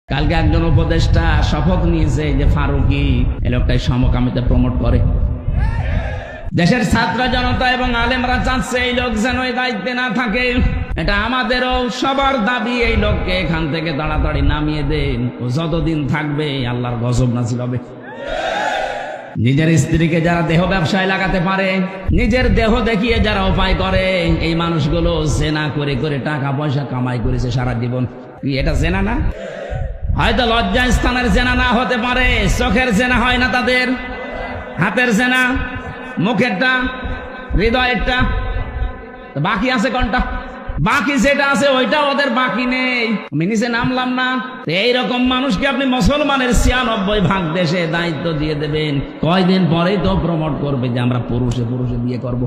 কালকে একজন উপদেষ্টা শপথ নিয়েছে যে ফারুকি এই লোকটাই সমকামিতা প্রমোট করে। দেশের ছাত্র জনতা এবং আলেমরা চাচ্ছে এই লোক যেন এই দায়িত্বে না থাকে। এটা আমাদেরও সবার দাবি, এই লোককে এখান থেকে তাড়াতাড়ি নামিয়ে দেন। ও যতদিন থাকবে আল্লাহর গজব নাযিল হবে। নিজের স্ত্রীকে যারা দেহ ব্যবসায় লাগাতে পারে, নিজের দেহ দেখিয়ে যারা উপায় করে, এই মানুষগুলো জেনা করে করে টাকা পয়সা কামাই করেছে সারা জীবন। কি এটা জেনা না? হয়তো লজ্জা স্থানের জেনা না হতে পারে, চোখের জেনা হয় না তাদের, হাতের জেনা, মুখেরটা, হৃদয়েরটা, বাকি আছে কোনটা? বাকি যেটা আছে ওইটা ওদের বাকি নেই। আমি নিচে নামলাম না। এইরকম মানুষকে আপনি মুসলমানের ৯৬ দেশে দায়িত্ব দিয়ে দেবেন, কয়দিন পরেই তো প্রমোট করবে যে আমরা পুরুষে পুরুষে বিয়ে করব।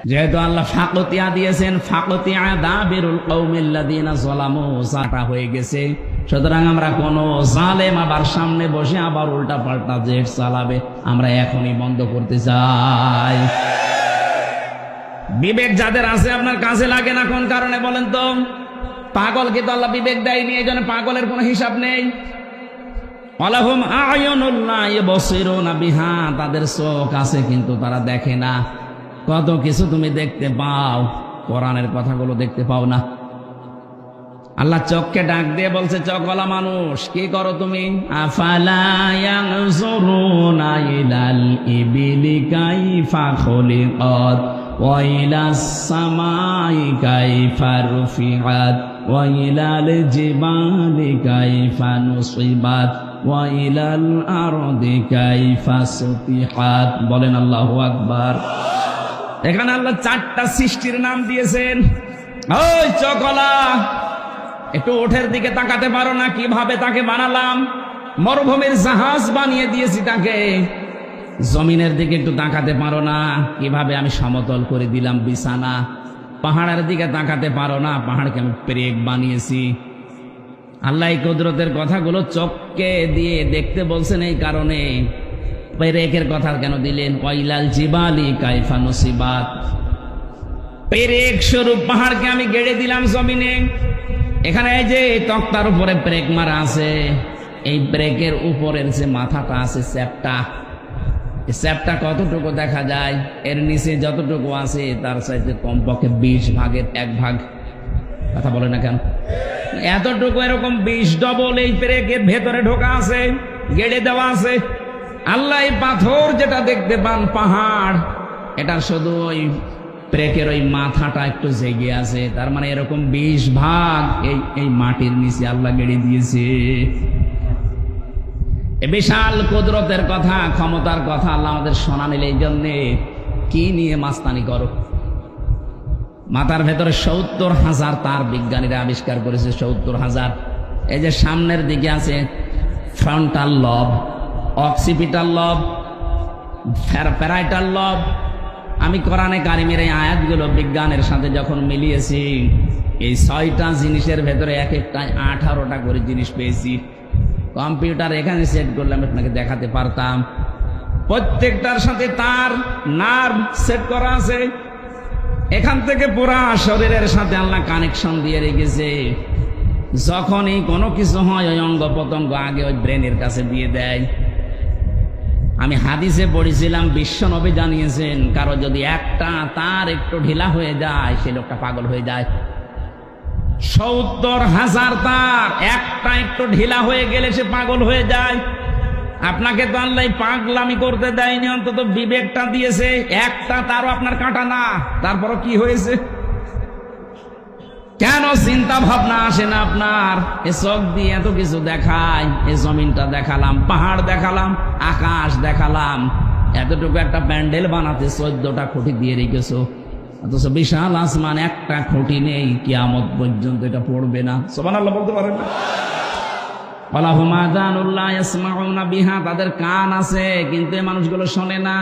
যেহেতু আল্লাহ ফাকতিয়া দিয়েছেন, ফাকতিয়া দাবিরুল কওমিল্লাযিনা যালামু, সাটা হয়ে গেছে। সুতরাং আমরা কোন জালেম আবার সামনে বসে আবার উল্টা পাল্টা জেট চালাবে আমরা এখনই বন্ধ করতে চাই। বিবেক যাদের আছে আপনার কাজে লাগে না কোন কারণে বলেন তো? পাগলকে তো আল্লাহ বিবেক দেয়নি, এই জন্য পাগলের কোনো হিসাব নেই। ওয়ালাহুম আ'য়ুনুন লা ইবসিরুনা বিহা, তাদের চোখ আছে কিন্তু তারা দেখে না। কত কিছু তুমি দেখতে পাও, কোরআনের কথাগুলো দেখতে পাও না। আল্লাহ চোখকে ডাক দিয়ে বলছে, চোখওয়ালা মানুষ কি করো তুমি? আফালা ইয়ানজুরুনা ইলাল ইবিলি কাইফা খুলিকাত ওয়া ইলাস সামাই কাইফা রুফিআত ওয়া ইলাল জিবালি কাইফা নুসিবাত ওয়া ইলাল আরদি কাইফা সুতিহাত। বলেন আল্লাহু আকবার। এখানে আল্লাহ 4টা সৃষ্টির নাম দিয়েছেন। ওই চোখওয়ালা, একটু ওঠের দিকে তাকাতে পারো না? কিভাবে তাকে বানালাম, মরুভূমির জাহাজ বানিয়ে দিয়েছি তাকে। জমিনের দিকে একটু তাকাতে পারো না? কিভাবে আমি সমতল করে দিলাম বিছানা। পাহাড়ের দিকে তাকাতে পারো না? পাহাড়কে আমি পেরেক বানিয়েছি। আল্লাহ এই কুদরতের কথাগুলো চোখকে দিয়ে দেখতে বলছেন, এই কারণে পেরেকের কথা কেন দিলেন? ওয়াইলাল জিবালি কাইফা নুসিবাত, পেরেক স্বরূপ পাহাড়কে আমি গেড়ে দিলাম জমিনে। এখানে এই যে তক্তার উপরে ব্রেক মারা আছে, এই ব্রেকের উপরের যে মাথাটা আছে চ্যাপটা, এই চ্যাপটা কতটুকু দেখা যায়? এর নিচে যতটুকু আছে তার চাইতে কমপক্ষে 20 ভাগের 1 ভাগ। কথা বলে না কেন? এতটুকু এরকম 20 ডবল এই ব্রেকের ভেতরে ঢোকা আছে, গেড়ে দেওয়া আছে। আল্লাহ এই পাথর যেটা দেখতে পান পাহাড়, এটা শুধু ওই ব্রেকের ওই মাথাটা একটু জেগে আছে। তার মানে এরকম 20 ভাগ এই মাটির নিচে আল্লাহ গেড়ে দিয়েছে। এ বিশাল কুদরতের কথা, ক্ষমতার কথা আল্লাহ আমাদের শোনালেন। এই জন্যে কি নিয়ে মাস্তানি করো? মাথার ভেতরে ৭০,০০০ তার বিজ্ঞানীরা আবিষ্কার করেছে, ৭০,০০০। এই যে সামনের দিকে আছে ফ্রন্টাল লব, অক্সিপিটাল লব, প্যারাইটাল লব। আমি কোরআনে কারিমের এই আয়াতগুলো বিজ্ঞানের সাথে যখন মিলিয়েছি, এই 6টা জিনিসের ভেতরে এক একটায় 18টা করে জিনিস পেয়েছি। কম্পিউটার এখানে সেট করলে আমি আপনাকে দেখাতে পারতাম। প্রত্যেকটার সাথে তার নার্ভ সেট করা আছে। এখান থেকে পুরা শরীরের সাথে আল্লাহ কানেকশন দিয়ে রেখেছে। যখনই কোনো কিছু হয় ওই অঙ্গ প্রত্যঙ্গ আগে ওই ব্রেনের কাছে দিয়ে দেয়। আমি হাদিসে পড়েছিলাম, বিশ্বনবী জানিয়েছেন, কারো যদি একটা তার একটু ঢিলা হয়ে যায় সে লোকটা পাগল হয়ে যায়। ৭০,০০০ তার একটা একটু ঢিলা হয়ে গেলে সে পাগল হয়ে যায়। আপনাকে তো আল্লাহ পাগলামি করতে দেয়নি, অন্তত বিবেকটা দিয়েছে। একটা তারও আপনার কাঁটা না, তারপরও কি হয়েছে? কেন চিন্তা ভাবনা আসে না আপনার? এ চোখ দিয়ে এত কিছু দেখায়, এই জমিনটা দেখালাম, পাহাড় দেখালাম, আকাশ দেখালাম, এতটুকু একটা প্যান্ডেল বানাতে 14টা খুঁটি দিয়ে রেখেছো, অথচ বিশাল আসমান একটা খুঁটি নেই, কিয়ামত পর্যন্ত এটা পড়বে না। সুবহানাল্লাহ বলতে পারেন না? ওয়ালাহুম আযানুন লা ইয়াসমাউনা বিহা, তাদের কান আছে কিন্তু এই মানুষগুলো শোনে না।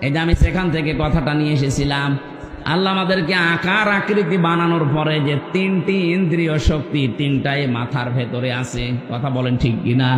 এই যে আমি সেখান থেকে কথাটা নিয়ে এসেছিলাম। আল্লাহ আমাদেরকে আকার আকৃতি বানানোর পরে যে 3টি ইন্দ্রিয় শক্তি, 3টাই মাথার ভেতরে আছে। কথা বলেন ঠিক কিনা?